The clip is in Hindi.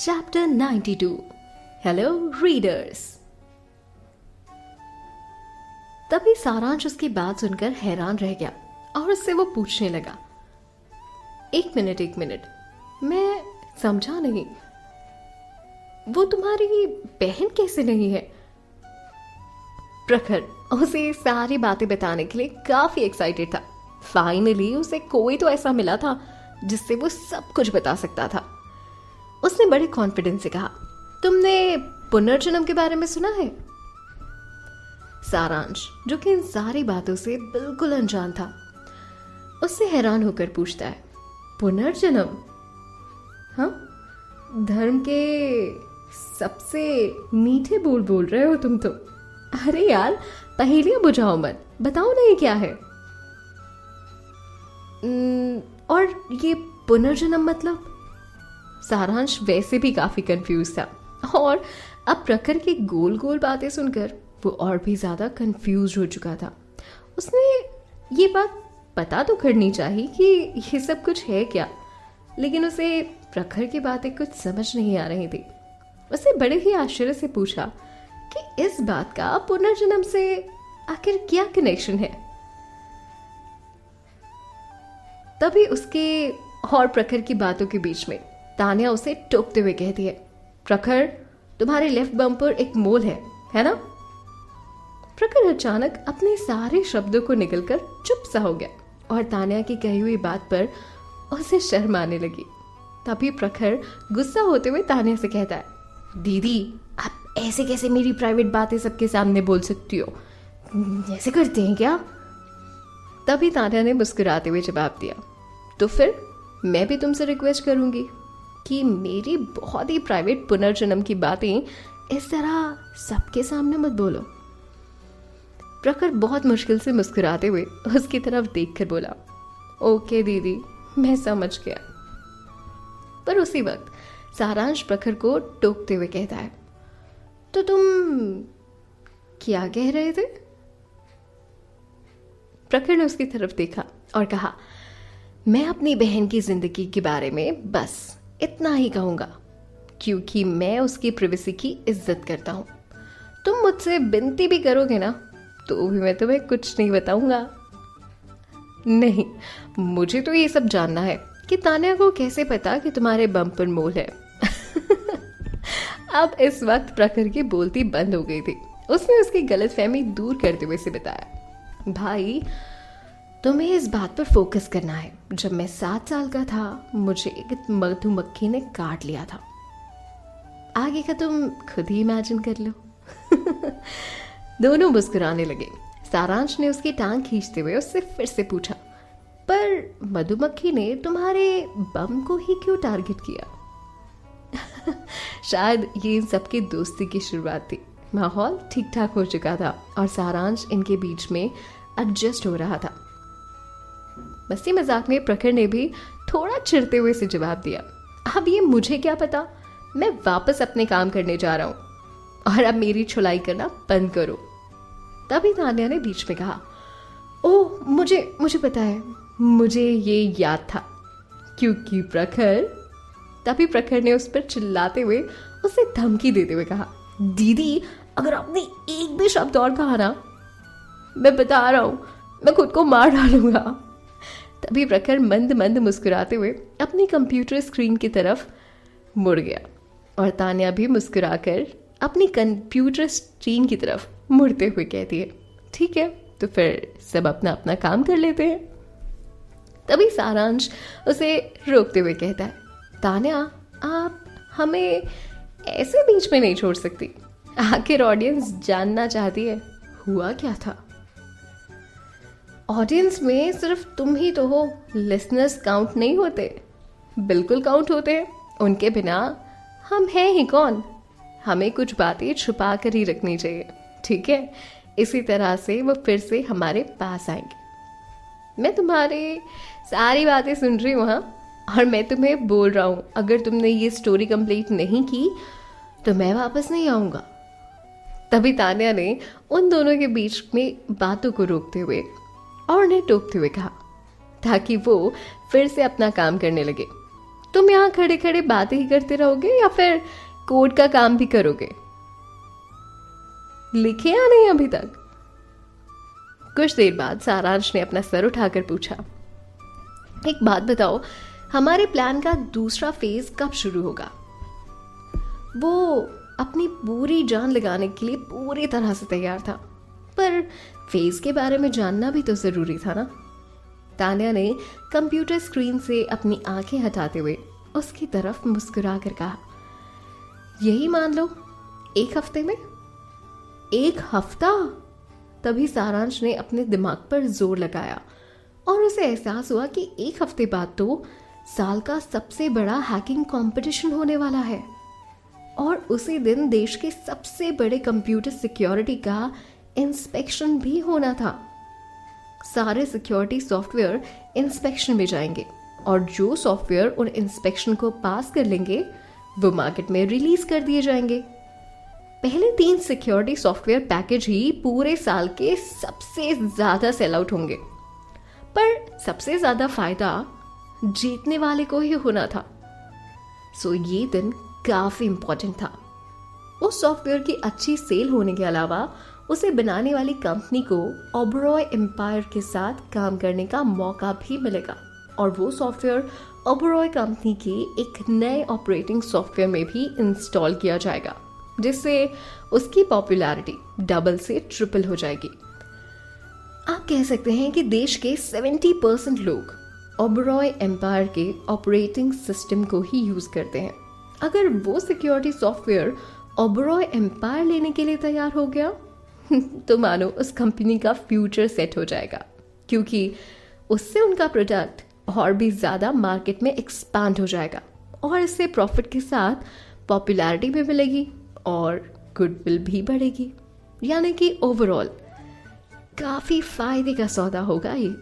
Chapter 92. Hello readers. तभी सारांश उसकी बात सुनकर हैरान रह गया और उससे वो पूछने लगा, एक मिनट, मैं समझा नहीं, वो तुम्हारी बहन कैसे नहीं है? प्रखर उसे सारी बातें बताने के लिए काफी एक्साइटेड था। फाइनली उसे कोई तो ऐसा मिला था जिससे वो सब कुछ बता सकता था। उसने बड़े कॉन्फिडेंस से कहा, तुमने पुनर्जन्म के बारे में सुना है? सारांश, जो कि इन सारी बातों से बिल्कुल अनजान था, उससे हैरान होकर पूछता है, पुनर्जन्म? हाँ, धर्म के सबसे मीठे बोल रहे हो तुम तो। अरे यार, पहेलियां बुझाओ मत, बताओ ना ये क्या है। और ये पुनर्जन्म मतलब? सारांश वैसे भी काफी कंफ्यूज था और अब प्रखर की गोल गोल बातें सुनकर वो और भी ज्यादा कंफ्यूज हो चुका था। उसने ये बात पता तो करनी चाहिए कि ये सब कुछ है क्या, लेकिन उसे प्रखर की बातें कुछ समझ नहीं आ रही थी। उसे बड़े ही आश्चर्य से पूछा कि इस बात का पुनर्जन्म से आखिर क्या कनेक्शन है। तभी उसके और प्रखर की बातों के बीच में तान्या उसे टोकते हुए कहती है, प्रखर, तुम्हारे लेफ्ट बम पर एक मोल है ना? प्रखर अचानक अपने सारे शब्दों को निकलकर चुप सा हो गया और तान्या की कही हुई बात पर उसे शर्म आने लगी। तभी प्रखर गुस्सा होते हुए तान्या से कहता है, दीदी, आप ऐसे कैसे मेरी प्राइवेट बातें सबके सामने बोल सकती हो? ऐसे करते हैं क्या? तभी तान्या ने मुस्कुराते हुए जवाब दिया, तो फिर मैं भी तुमसे रिक्वेस्ट करूंगी कि मेरी बहुत ही प्राइवेट पुनर्जन्म की बातें इस तरह सबके सामने मत बोलो। प्रखर बहुत मुश्किल से मुस्कुराते हुए उसकी तरफ देखकर बोला, ओके दीदी, मैं समझ गया। पर उसी वक्त सारांश प्रखर को टोकते हुए कहता है, तो तुम क्या कह रहे थे? प्रखर ने उसकी तरफ देखा और कहा, मैं अपनी बहन की जिंदगी के बारे में बस इतना ही कहूंगा, क्योंकि मैं उसकी प्राइवेसी की इज्जत करता हूं। तुम मुझसे विनती भी करोगे ना, तो भी मैं तुम्हें कुछ नहीं बताऊंगा। नहीं, मुझे तो ये सब जानना है कि तान्या को कैसे पता कि तुम्हारे बम पर मोल है। अब इस वक्त प्रखर की बोलती बंद हो गई थी। उसने उसकी गलतफहमी दूर करते हुए से बताया, भाई, तुम्हें इस बात पर फोकस करना है। जब मैं 7 साल का था, मुझे एक मधुमक्खी ने काट लिया था। आगे का तुम खुद ही इमेजिन कर लो। दोनों मुस्कुराने लगे। सारांश ने उसकी टांग खींचते हुए उससे फिर से पूछा, पर मधुमक्खी ने तुम्हारे बम को ही क्यों टारगेट किया? शायद ये इन सबकी दोस्ती की शुरुआत थी। माहौल ठीक ठाक हो चुका था और सारांश इनके बीच में एडजस्ट हो रहा था। मस्ती मजाक में प्रखर ने भी थोड़ा चिढ़ते हुए से जवाब दिया, अब ये मुझे क्या पता, मैं वापस अपने काम करने जा रहा हूं और अब मेरी छुलाई करना बंद करो। तभी तान्या ने बीच में कहा, ओह, मुझे पता है, मुझे ये याद था, क्योंकि प्रखर। तभी प्रखर ने उस पर चिल्लाते हुए उसे धमकी देते हुए कहा, दीदी, अगर आपने एक भी शब्द और कहा ना, मैं बता रहा हूं, मैं खुद को मार डालूंगा। तभी प्रखर मंद मंद मुस्कुराते हुए अपनी कंप्यूटर स्क्रीन की तरफ मुड़ गया और तान्या भी मुस्कुराकर अपनी कंप्यूटर स्क्रीन की तरफ मुड़ते हुए कहती है, ठीक है, तो फिर सब अपना अपना काम कर लेते हैं। तभी सारांश उसे रोकते हुए कहता है, तान्या, आप हमें ऐसे बीच में नहीं छोड़ सकती। आखिर ऑडियंस जानना चाहती है हुआ क्या था। ऑडियंस में सिर्फ तुम ही तो हो, लिसनर्स काउंट नहीं होते। बिल्कुल काउंट होते हैं, उनके बिना हम हैं ही कौन। हमें कुछ बातें छुपा कर ही रखनी चाहिए, ठीक है? इसी तरह से वो फिर से हमारे पास आएंगे। मैं तुम्हारी सारी बातें सुन रही हूँ, हाँ, और मैं तुम्हें बोल रहा हूँ, अगर तुमने ये स्टोरी कंप्लीट नहीं की तो मैं वापस नहीं आऊंगा। तभी तान्या ने उन दोनों के बीच में बातों को रोकते हुए और उन्हें टोकते हुए कहा, ताकि वो फिर से अपना काम करने लगे। तुम यहाँ खड़े खड़े बातें ही करते रहोगे या फिर कोड का काम भी करोगे? लिखे या नहीं अभी तक? कुछ देर बाद सारांश ने अपना सर उठाकर पूछा, एक बात बताओ, हमारे प्लान का दूसरा फेज कब शुरू होगा? वो अपनी पूरी जान लगाने के लिए पूरी तरह से तैयार था, पर फेज के बारे में जानना भी तो जरूरी था ना। तान्या ने कंप्यूटर स्क्रीन से अपनी आंखें हटाते हुए उसकी तरफ मुस्कुराकर कहा, यही मान लो 1 हफ्ते में। 1 हफ्ता? तभी सारांश ने अपने दिमाग पर जोर लगाया और उसे एहसास हुआ कि 1 हफ्ते बाद तो साल का सबसे बड़ा हैकिंग कंपटीशन होने वाला है और उसी दिन देश के सबसे बड़े कंप्यूटर सिक्योरिटी का इंस्पेक्शन भी होना था। सारे सिक्योरिटी सॉफ्टवेयर इंस्पेक्शन में जाएंगे और जो सॉफ्टवेयर उन इंस्पेक्शन को पास कर लेंगे वो मार्केट में रिलीज कर दिए जाएंगे। पहले 3 सिक्योरिटी सॉफ्टवेयर पैकेज ही पूरे साल के सबसे ज्यादा सेल आउट होंगे, पर सबसे ज्यादा फायदा जीतने वाले को ही होना था। सो ये दिन काफी इंपॉर्टेंट था। उस सॉफ्टवेयर की अच्छी सेल होने के अलावा उसे बनाने वाली कंपनी को ओबरॉय एम्पायर के साथ काम करने का मौका भी मिलेगा और वो सॉफ्टवेयर ओबरॉय कंपनी के एक नए ऑपरेटिंग सॉफ्टवेयर में भी इंस्टॉल किया जाएगा, जिससे उसकी पॉपुलैरिटी डबल से ट्रिपल हो जाएगी। आप कह सकते हैं कि देश के 70% लोग ओबरॉय एम्पायर के ऑपरेटिंग सिस्टम को ही यूज करते हैं। अगर वो सिक्योरिटी सॉफ्टवेयर ओबरॉय एम्पायर लेने के लिए तैयार हो गया तो मानो उस कंपनी का फ्यूचर सेट हो जाएगा, क्योंकि उससे उनका प्रोडक्ट और भी ज्यादा मार्केट में एक्सपैंड हो जाएगा और इससे प्रॉफिट के साथ पॉपुलैरिटी भी मिलेगी और गुडविल भी बढ़ेगी। यानी कि ओवरऑल काफी फायदे का सौदा होगा ये।